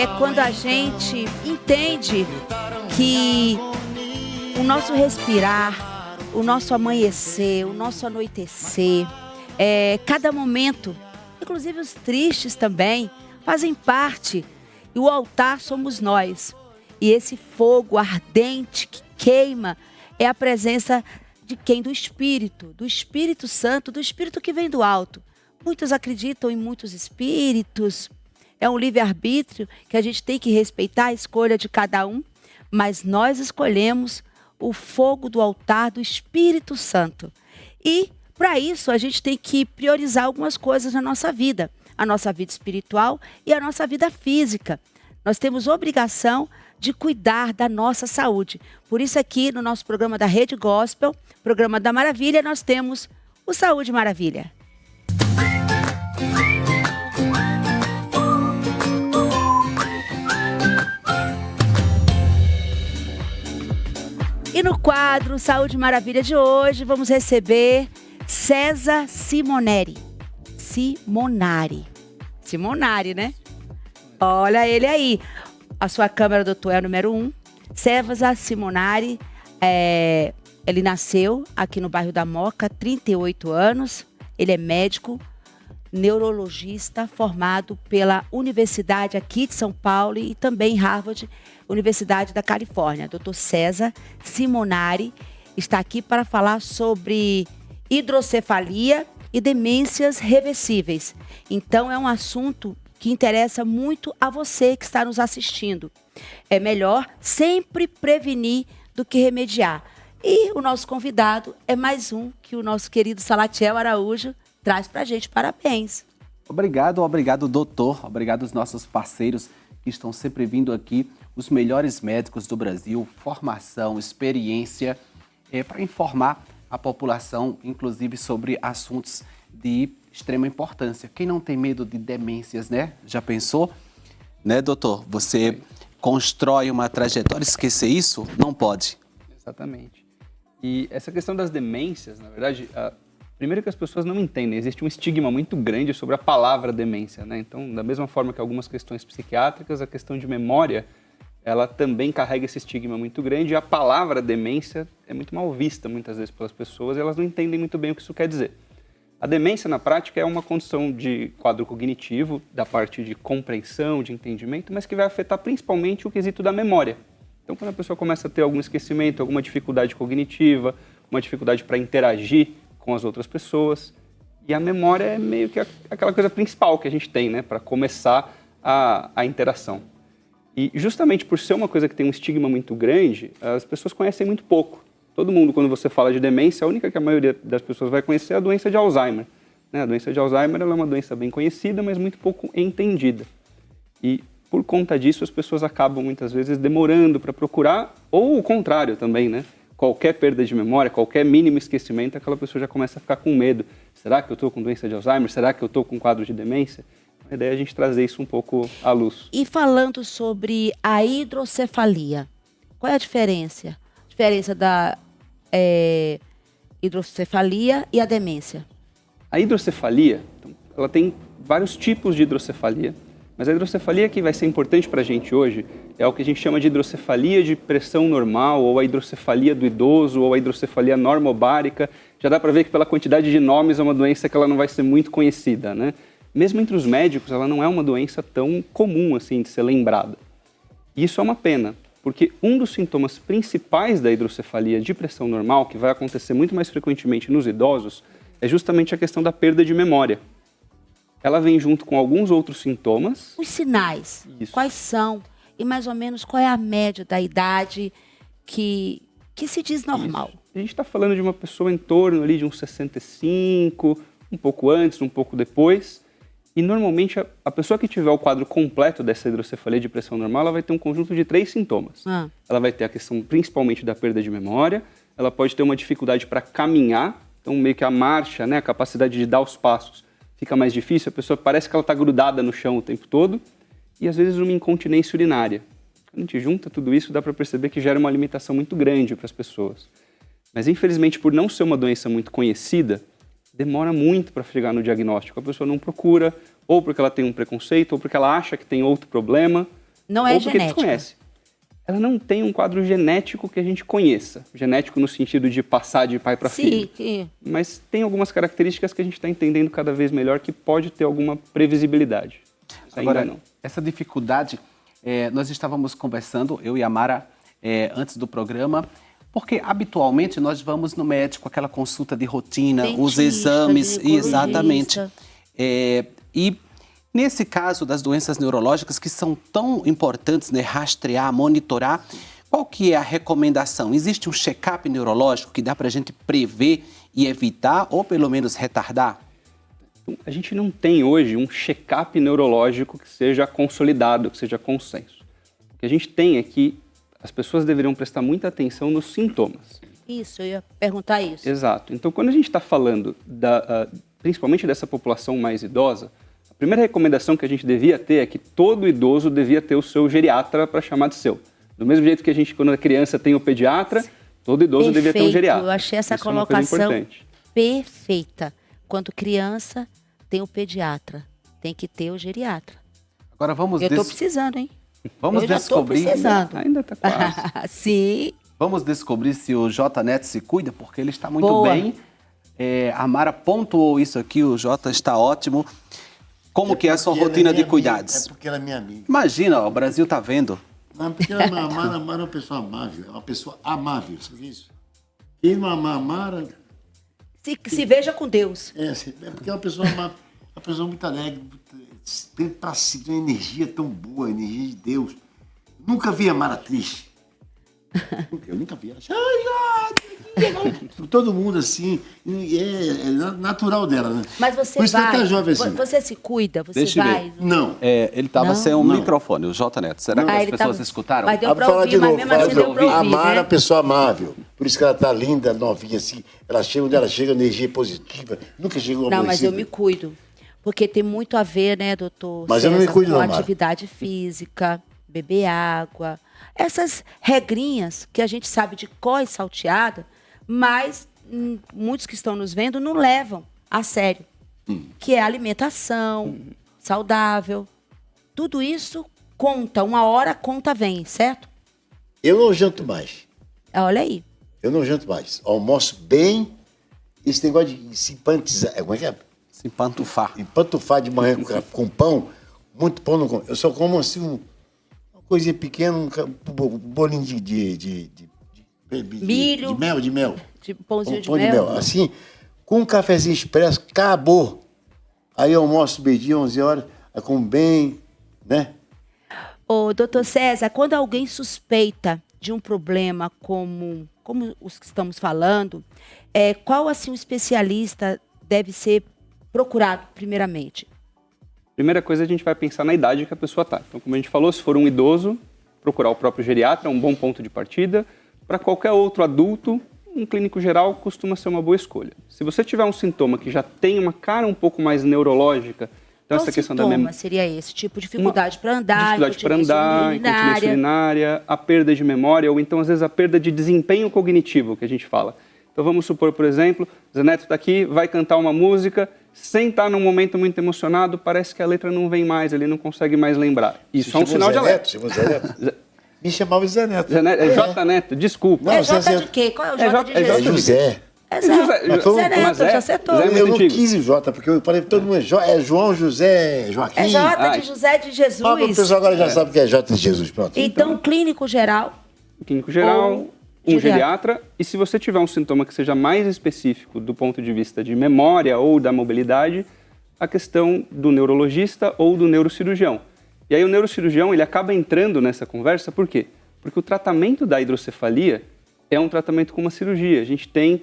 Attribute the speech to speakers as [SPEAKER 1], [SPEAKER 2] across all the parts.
[SPEAKER 1] é quando a gente entende que o nosso respirar, o nosso amanhecer, o nosso anoitecer, cada momento, inclusive os tristes também, fazem parte. E o altar somos nós. E esse fogo ardente que queima é a presença de quem? Do Espírito Santo, do Espírito que vem do alto. Muitos acreditam em muitos espíritos. É um livre-arbítrio que a gente tem que respeitar a escolha de cada um. Mas nós escolhemos o fogo do altar do Espírito Santo. E, para isso, a gente tem que priorizar algumas coisas na nossa vida. A nossa vida espiritual e a nossa vida física. Nós temos obrigação de cuidar da nossa saúde. Por isso aqui no nosso programa da Rede Gospel, Programa da Maravilha, nós temos o Saúde Maravilha. E no quadro Saúde Maravilha de hoje, vamos receber César Simonari, né? Olha ele aí. A sua câmera, doutor, é a número 1. César Simonari, ele nasceu aqui no bairro da Moca, 38 anos. Ele é médico, neurologista, formado pela Universidade aqui de São Paulo e também Harvard, Universidade da Califórnia. Doutor César Simonari está aqui para falar sobre hidrocefalia e demências reversíveis. Então, é um assunto que interessa muito a você que está nos assistindo. É melhor sempre prevenir do que remediar. E o nosso convidado é mais um que o nosso querido Salatiel Araújo traz para a gente. Parabéns.
[SPEAKER 2] Obrigado, doutor. Obrigado aos nossos parceiros que estão sempre vindo aqui, os melhores médicos do Brasil, formação, experiência, para informar a população, inclusive sobre assuntos de extrema importância. Quem não tem medo de demências, né? Já pensou? Né, doutor? Você constrói uma trajetória, esquecer isso? Não pode.
[SPEAKER 3] Exatamente. E essa questão das demências, na verdade, primeiro que as pessoas não entendem, existe um estigma muito grande sobre a palavra demência, né? Então, da mesma forma que algumas questões psiquiátricas, a questão de memória, ela também carrega esse estigma muito grande e a palavra demência é muito mal vista muitas vezes pelas pessoas e elas não entendem muito bem o que isso quer dizer. A demência, na prática, é uma condição de quadro cognitivo, da parte de compreensão, de entendimento, mas que vai afetar principalmente o quesito da memória. Então, quando a pessoa começa a ter algum esquecimento, alguma dificuldade cognitiva, uma dificuldade para interagir com as outras pessoas, e a memória é meio que aquela coisa principal que a gente tem, né, para começar a interação. E justamente por ser uma coisa que tem um estigma muito grande, as pessoas conhecem muito pouco. Todo mundo, quando você fala de demência, a única que a maioria das pessoas vai conhecer é a doença de Alzheimer. A doença de Alzheimer ela é uma doença bem conhecida, mas muito pouco entendida. E, por conta disso, as pessoas acabam, muitas vezes, demorando para procurar, ou o contrário também, né? Qualquer perda de memória, qualquer mínimo esquecimento, aquela pessoa já começa a ficar com medo. Será que eu estou com doença de Alzheimer? Será que eu estou com quadro de demência? A ideia é a gente trazer isso um pouco à luz.
[SPEAKER 1] E falando sobre a hidrocefalia, qual é a diferença? A diferença da hidrocefalia e a demência?
[SPEAKER 3] A hidrocefalia, então, ela tem vários tipos de hidrocefalia, mas a hidrocefalia que vai ser importante para a gente hoje é o que a gente chama de hidrocefalia de pressão normal, ou a hidrocefalia do idoso, ou a hidrocefalia normobárica. Já dá para ver que pela quantidade de nomes é uma doença que ela não vai ser muito conhecida, né? Mesmo entre os médicos, ela não é uma doença tão comum assim de ser lembrada. E isso é uma pena, porque um dos sintomas principais da hidrocefalia de pressão normal, que vai acontecer muito mais frequentemente nos idosos, é justamente a questão da perda de memória. Ela vem junto com alguns outros sintomas.
[SPEAKER 1] Os sinais,
[SPEAKER 3] Isso.
[SPEAKER 1] Quais são? E mais ou menos qual é a média da idade que se diz normal?
[SPEAKER 3] Isso. A gente está falando de uma pessoa em torno ali de uns 65, um pouco antes, um pouco depois. E normalmente a pessoa que tiver o quadro completo dessa hidrocefalia de pressão normal, ela vai ter um conjunto de 3 sintomas. Ela vai ter a questão principalmente da perda de memória, ela pode ter uma dificuldade para caminhar, então meio que a marcha, né, a capacidade de dar os passos fica mais difícil, a pessoa parece que ela está grudada no chão o tempo todo, e às vezes uma incontinência urinária. Quando a gente junta tudo isso, dá para perceber que gera uma limitação muito grande para as pessoas. Mas infelizmente, por não ser uma doença muito conhecida, demora muito para chegar no diagnóstico. A pessoa não procura, ou porque ela tem um preconceito, ou porque ela acha que tem outro problema.
[SPEAKER 1] Não é
[SPEAKER 3] ou porque
[SPEAKER 1] genética.
[SPEAKER 3] desconhece. Ela não tem um quadro genético que a gente conheça. Genético no sentido de passar de pai para filho.
[SPEAKER 1] Sim.
[SPEAKER 3] Mas tem algumas características que a gente está entendendo cada vez melhor que pode ter alguma previsibilidade.
[SPEAKER 2] Agora,
[SPEAKER 3] Ainda não.
[SPEAKER 2] essa dificuldade, nós estávamos conversando, eu e a Mara, antes do programa, porque habitualmente nós vamos no médico, aquela consulta de rotina, os
[SPEAKER 1] Dentista,
[SPEAKER 2] exames,
[SPEAKER 1] ginecologista.
[SPEAKER 2] exatamente. E nesse caso das doenças neurológicas que são tão importantes, né, rastrear, monitorar, qual que é a recomendação? Existe um check-up neurológico que dá para a gente prever e evitar, ou pelo menos retardar?
[SPEAKER 3] A gente não tem hoje um check-up neurológico que seja consolidado, que seja consenso. O que a gente tem é que as pessoas deveriam prestar muita atenção nos sintomas.
[SPEAKER 1] Isso, eu ia perguntar isso.
[SPEAKER 3] Exato. Então, quando a gente está falando principalmente dessa população mais idosa, a primeira recomendação que a gente devia ter é que todo idoso devia ter o seu geriatra para chamar de seu. Do mesmo jeito que a gente, quando é criança, tem o pediatra, todo idoso devia ter um geriatra.
[SPEAKER 1] Eu achei essa
[SPEAKER 3] Isso é uma coisa
[SPEAKER 1] colocação
[SPEAKER 3] importante.
[SPEAKER 1] perfeita. Quando criança, tem o pediatra. Tem que ter o geriatra.
[SPEAKER 2] Agora vamos
[SPEAKER 1] Eu estou precisando, hein?
[SPEAKER 2] Vamos
[SPEAKER 1] eu já estou
[SPEAKER 2] descobrir.
[SPEAKER 1] precisando.
[SPEAKER 3] Ainda está quase.
[SPEAKER 1] Sim.
[SPEAKER 2] Vamos descobrir se o J Neto se cuida, porque ele está muito
[SPEAKER 1] Boa.
[SPEAKER 2] bem. A Mara pontuou isso aqui, o J está ótimo. Como que é a sua rotina de cuidados?
[SPEAKER 4] É porque ela é minha amiga.
[SPEAKER 2] Imagina, ó, o Brasil tá vendo.
[SPEAKER 4] Não, porque a Mara é uma pessoa amável. É uma pessoa amável, sabe isso? Quem não amar a Mara...
[SPEAKER 1] Se veja com Deus.
[SPEAKER 4] É porque é uma pessoa amável. Uma pessoa muito alegre. Tem pra si, tem uma energia tão boa, a energia de Deus. Nunca vi a Mara triste. Eu nunca vi ela. Todo mundo assim, é natural dela, né?
[SPEAKER 1] Mas você
[SPEAKER 4] Por isso que ela
[SPEAKER 1] vai,
[SPEAKER 4] tá jovem assim.
[SPEAKER 1] você se cuida, você
[SPEAKER 2] Deixa eu ver.
[SPEAKER 1] vai.
[SPEAKER 4] Não.
[SPEAKER 2] Ele estava
[SPEAKER 1] Não?
[SPEAKER 2] sem um
[SPEAKER 4] Não.
[SPEAKER 2] microfone, o J Neto. Será que as
[SPEAKER 1] ele
[SPEAKER 2] pessoas
[SPEAKER 1] tava-
[SPEAKER 2] escutaram?
[SPEAKER 1] Mas deu
[SPEAKER 4] Vou
[SPEAKER 1] pra
[SPEAKER 4] falar
[SPEAKER 1] ouvir,
[SPEAKER 4] de
[SPEAKER 1] mas
[SPEAKER 4] novo.
[SPEAKER 1] mesmo assim deu pra
[SPEAKER 4] A
[SPEAKER 1] ouvir,
[SPEAKER 4] Mara é
[SPEAKER 1] né?
[SPEAKER 4] uma pessoa amável. Por isso que ela tá linda, novinha, assim. Ela chega onde ela chega, energia positiva. Nunca chegou
[SPEAKER 1] Não, mas eu
[SPEAKER 4] aborrecida.
[SPEAKER 1] me cuido. Porque tem muito a ver, né, doutor
[SPEAKER 4] Mas eu não me
[SPEAKER 1] César,
[SPEAKER 4] cuido
[SPEAKER 1] com
[SPEAKER 4] não, Mara.
[SPEAKER 1] atividade física, beber água. Essas regrinhas que a gente sabe de cor e salteada, mas muitos que estão nos vendo não levam a sério. Que é alimentação saudável. Tudo isso conta. Uma hora a conta vem, certo?
[SPEAKER 4] Eu não janto mais.
[SPEAKER 1] Olha aí.
[SPEAKER 4] Eu não janto mais. Almoço bem. Esse negócio de simpatizar. Como é que é?
[SPEAKER 2] Se pantufar.
[SPEAKER 4] Empantufar de manhã com pão. Muito pão não como. Eu só como assim uma coisinha pequena, um bolinho de
[SPEAKER 1] Milho.
[SPEAKER 4] De mel.
[SPEAKER 1] Tipo pãozinho de
[SPEAKER 4] Pão
[SPEAKER 1] mel.
[SPEAKER 4] Assim, com um cafezinho expresso, acabou. Aí eu almoço meio-dia, 11 horas, aí como bem, né?
[SPEAKER 1] Ô, doutor César, quando alguém suspeita de um problema como os que estamos falando, qual assim o especialista deve ser procurado primeiramente?
[SPEAKER 3] Primeira coisa, a gente vai pensar na idade que a pessoa está. Então, como a gente falou, se for um idoso, procurar o próprio geriatra é um bom ponto de partida. Para qualquer outro adulto, um clínico geral costuma ser uma boa escolha. Se você tiver um sintoma que já tem uma cara um pouco mais neurológica, então
[SPEAKER 1] Qual
[SPEAKER 3] essa questão da
[SPEAKER 1] sintoma
[SPEAKER 3] memória...
[SPEAKER 1] seria esse? Tipo, dificuldade para andar,
[SPEAKER 3] Dificuldade para andar, incontinência urinária, a perda de memória, ou então, às vezes, a perda de desempenho cognitivo, que a gente fala. Então, vamos supor, por exemplo, Zé Neto está aqui, vai cantar uma música, sem estar num momento muito emocionado, parece que a letra não vem mais, ele não consegue mais lembrar. Isso é um sinal de alerta.
[SPEAKER 4] Chamou Zé Neto. Me chamava de Zé Neto.
[SPEAKER 3] Zé Neto, J Neto, desculpa.
[SPEAKER 4] Não,
[SPEAKER 1] É
[SPEAKER 4] você
[SPEAKER 1] J de
[SPEAKER 4] acertou.
[SPEAKER 1] quê? Qual é o
[SPEAKER 3] É
[SPEAKER 1] J de
[SPEAKER 3] J- é
[SPEAKER 1] Jesus?
[SPEAKER 3] J-
[SPEAKER 4] José.
[SPEAKER 1] É Zé.
[SPEAKER 3] Mas
[SPEAKER 1] Zé Neto,
[SPEAKER 4] mas
[SPEAKER 1] já acertou.
[SPEAKER 3] Zé é muito
[SPEAKER 4] Eu não
[SPEAKER 3] antigo.
[SPEAKER 4] quis o Jota, porque eu falei pra todo mundo, é João José Joaquim.
[SPEAKER 1] É J
[SPEAKER 3] Ai.
[SPEAKER 1] de José de
[SPEAKER 4] O
[SPEAKER 1] Jesus.
[SPEAKER 4] pessoal agora já sabe que é Jota de Jesus, pronto.
[SPEAKER 1] Então, clínico geral.
[SPEAKER 3] Clínico geral,
[SPEAKER 1] Ou
[SPEAKER 3] um
[SPEAKER 1] geriatra.
[SPEAKER 3] geriatra. E se você tiver um sintoma que seja mais específico do ponto de vista de memória ou da mobilidade, a questão do neurologista ou do neurocirurgião. E aí o neurocirurgião ele acaba entrando nessa conversa, por quê? Porque o tratamento da hidrocefalia é um tratamento com uma cirurgia. A gente tem,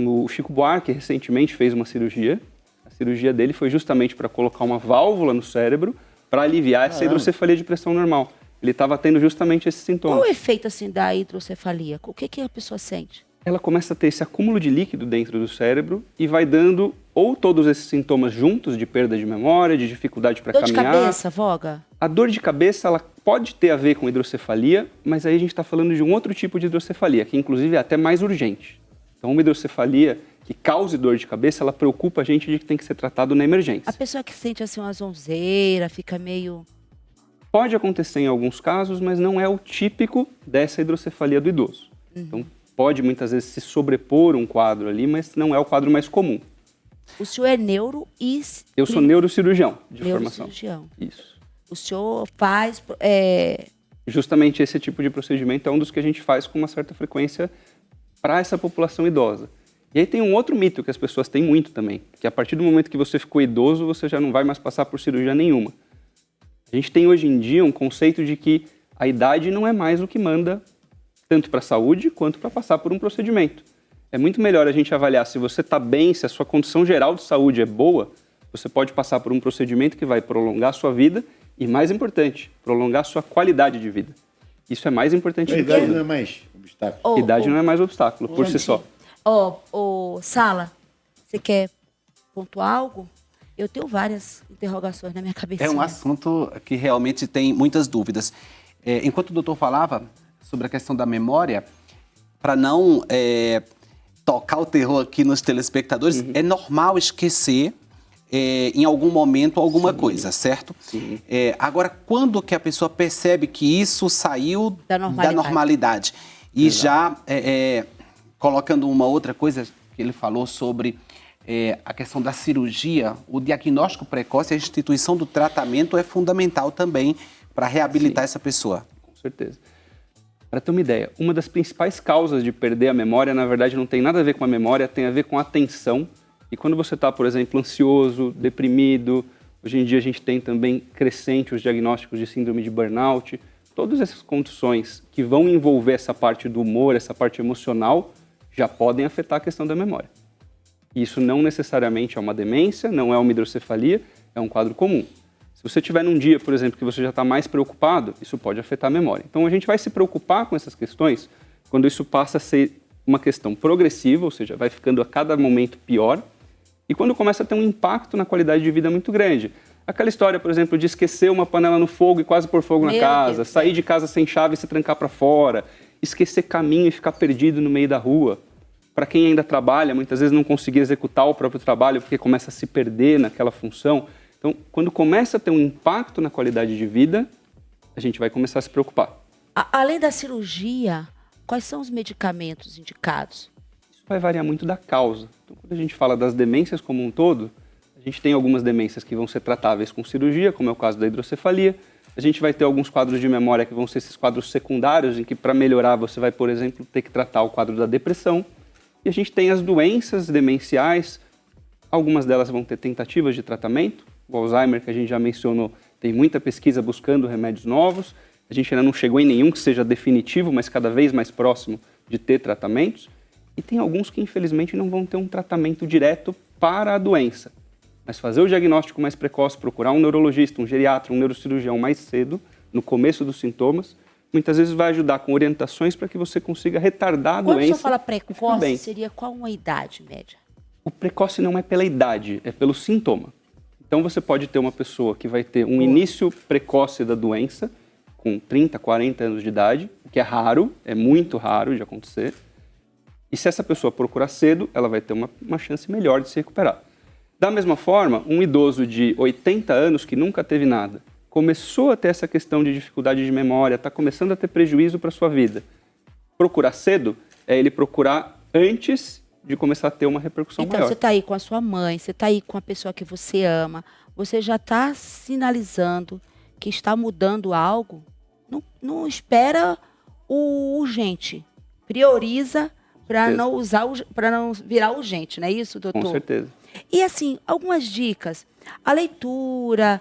[SPEAKER 3] o Chico Buarque recentemente fez uma cirurgia. A cirurgia dele foi justamente para colocar uma válvula no cérebro para aliviar essa hidrocefalia de pressão normal. Ele estava tendo justamente esse sintoma.
[SPEAKER 1] Qual o efeito assim da hidrocefalia? O que a pessoa sente?
[SPEAKER 3] Ela começa a ter esse acúmulo de líquido dentro do cérebro e vai dando ou todos esses sintomas juntos de perda de memória, de dificuldade para
[SPEAKER 1] Dor de
[SPEAKER 3] caminhar.
[SPEAKER 1] cabeça, voga?
[SPEAKER 3] A dor de cabeça ela pode ter a ver com hidrocefalia, mas aí a gente está falando de um outro tipo de hidrocefalia, que inclusive é até mais urgente. Então, uma hidrocefalia que cause dor de cabeça, ela preocupa a gente de que tem que ser tratado na emergência.
[SPEAKER 1] A pessoa que sente assim uma zonzeira, fica meio
[SPEAKER 3] Pode acontecer em alguns casos, mas não é o típico dessa hidrocefalia do idoso. Então, pode muitas vezes se sobrepor um quadro ali, mas não é o quadro mais comum.
[SPEAKER 1] O senhor é neuro e...
[SPEAKER 3] Eu sou neurocirurgião de formação.
[SPEAKER 1] Neurocirurgião.
[SPEAKER 3] Isso.
[SPEAKER 1] O senhor faz...
[SPEAKER 3] Justamente esse tipo de procedimento é um dos que a gente faz com uma certa frequência para essa população idosa. E aí tem um outro mito que as pessoas têm muito também, que a partir do momento que você ficou idoso, você já não vai mais passar por cirurgia nenhuma. A gente tem hoje em dia um conceito de que a idade não é mais o que manda tanto para a saúde quanto para passar por um procedimento. É muito melhor a gente avaliar se você está bem, se a sua condição geral de saúde é boa, você pode passar por um procedimento que vai prolongar a sua vida e, mais importante, prolongar a sua qualidade de vida. Isso é mais importante
[SPEAKER 4] A
[SPEAKER 3] do que
[SPEAKER 4] idade
[SPEAKER 3] tudo.
[SPEAKER 4] não é mais obstáculo.
[SPEAKER 3] Idade não é mais obstáculo, por si só.
[SPEAKER 1] Sala, você quer pontuar algo? Eu tenho várias interrogações na minha cabeça.
[SPEAKER 2] É um assunto que realmente tem muitas dúvidas. Enquanto o doutor falava sobre a questão da memória, para não tocar o terror aqui nos telespectadores, é normal esquecer em algum momento alguma coisa, certo?
[SPEAKER 3] Sim.
[SPEAKER 2] Agora, quando que a pessoa percebe que isso saiu
[SPEAKER 1] Da normalidade.
[SPEAKER 2] E já colocando uma outra coisa que ele falou sobre a questão da cirurgia, o diagnóstico precoce e a instituição do tratamento é fundamental também para reabilitar essa pessoa.
[SPEAKER 3] Com certeza. Para ter uma ideia, uma das principais causas de perder a memória, na verdade, não tem nada a ver com a memória, tem a ver com a atenção. E quando você está, por exemplo, ansioso, deprimido, hoje em dia a gente tem também crescente os diagnósticos de síndrome de burnout, todas essas condições que vão envolver essa parte do humor, essa parte emocional, já podem afetar a questão da memória. Isso não necessariamente é uma demência, não é uma hidrocefalia, é um quadro comum. Se você tiver num dia, por exemplo, que você já está mais preocupado, isso pode afetar a memória. Então a gente vai se preocupar com essas questões quando isso passa a ser uma questão progressiva, ou seja, vai ficando a cada momento pior, e quando começa a ter um impacto na qualidade de vida muito grande. Aquela história, por exemplo, de esquecer uma panela no fogo e quase pôr fogo na casa, sair de casa sem chave e se trancar para fora, esquecer caminho e ficar perdido no meio da rua. Para quem ainda trabalha, muitas vezes não conseguir executar o próprio trabalho porque começa a se perder naquela função. Então, quando começa a ter um impacto na qualidade de vida, a gente vai começar a se preocupar.
[SPEAKER 1] Além da cirurgia, quais são os medicamentos indicados?
[SPEAKER 3] Isso vai variar muito da causa. Então, quando a gente fala das demências como um todo, a gente tem algumas demências que vão ser tratáveis com cirurgia, como é o caso da hidrocefalia. A gente vai ter alguns quadros de memória que vão ser esses quadros secundários, em que para melhorar você vai, por exemplo, ter que tratar o quadro da depressão. E a gente tem as doenças demenciais, algumas delas vão ter tentativas de tratamento. O Alzheimer, que a gente já mencionou, tem muita pesquisa buscando remédios novos. A gente ainda não chegou em nenhum que seja definitivo, mas cada vez mais próximo de ter tratamentos. E tem alguns que, infelizmente, não vão ter um tratamento direto para a doença. Mas fazer o diagnóstico mais precoce, procurar um neurologista, um geriatra, um neurocirurgião mais cedo, no começo dos sintomas, muitas vezes vai ajudar com orientações para que você consiga retardar a doença.
[SPEAKER 1] Quando você fala precoce, seria qual uma idade média?
[SPEAKER 3] O precoce não é pela idade, é pelo sintoma. Então você pode ter uma pessoa que vai ter um início precoce da doença, com 30, 40 anos de idade, o que é raro, é muito raro de acontecer. E se essa pessoa procurar cedo, ela vai ter uma chance melhor de se recuperar. Da mesma forma, um idoso de 80 anos que nunca teve nada, começou a ter essa questão de dificuldade de memória, está começando a ter prejuízo para a sua vida. Procurar cedo é ele procurar antes de começar a ter uma repercussão maior.
[SPEAKER 1] Então, você está aí com a sua mãe, você está aí com a pessoa que você ama, você já está sinalizando que está mudando algo, não espera o urgente. Prioriza para não virar urgente, não é isso, doutor?
[SPEAKER 3] Com certeza.
[SPEAKER 1] E assim, algumas dicas. A leitura,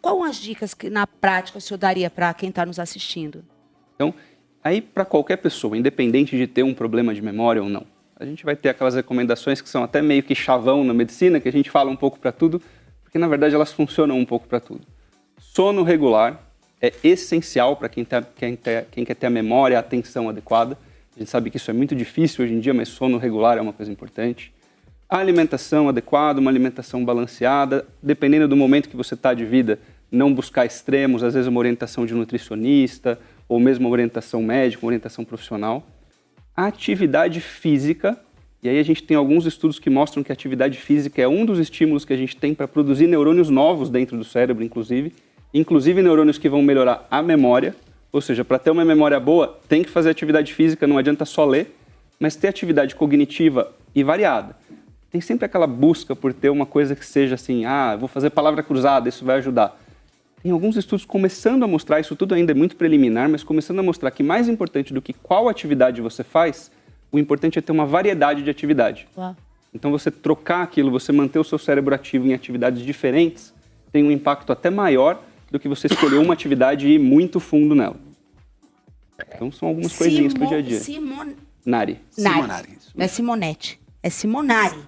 [SPEAKER 1] quais as dicas que na prática o senhor daria para quem está nos assistindo?
[SPEAKER 3] Então, aí para qualquer pessoa, independente de ter um problema de memória ou não, a gente vai ter aquelas recomendações que são até meio que chavão na medicina, que a gente fala um pouco para tudo, porque na verdade elas funcionam um pouco para tudo. Sono regular é essencial para quem quer ter a memória e a atenção adequada. A gente sabe que isso é muito difícil hoje em dia, mas sono regular é uma coisa importante. A alimentação adequada, uma alimentação balanceada, dependendo do momento que você está de vida, não buscar extremos, às vezes uma orientação de nutricionista, ou mesmo uma orientação médica, uma orientação profissional. A atividade física, e aí a gente tem alguns estudos que mostram que a atividade física é um dos estímulos que a gente tem para produzir neurônios novos dentro do cérebro, inclusive, inclusive neurônios que vão melhorar a memória, ou seja, para ter uma memória boa, tem que fazer atividade física, não adianta só ler, mas ter atividade cognitiva e variada. Tem sempre aquela busca por ter uma coisa que seja assim, vou fazer palavra cruzada, isso vai ajudar. Tem alguns estudos começando a mostrar, isso tudo ainda é muito preliminar, mas começando a mostrar que mais importante do que qual atividade você faz, o importante é ter uma variedade de atividade.
[SPEAKER 1] Uau.
[SPEAKER 3] Então você trocar aquilo, você manter o seu cérebro ativo em atividades diferentes, tem um impacto até maior do que você escolher uma atividade e ir muito fundo nela. Então são algumas coisinhas pro dia a dia.
[SPEAKER 1] Simonari.
[SPEAKER 3] Nari.
[SPEAKER 2] Simonari.
[SPEAKER 1] Não é Simonete, é Simonari.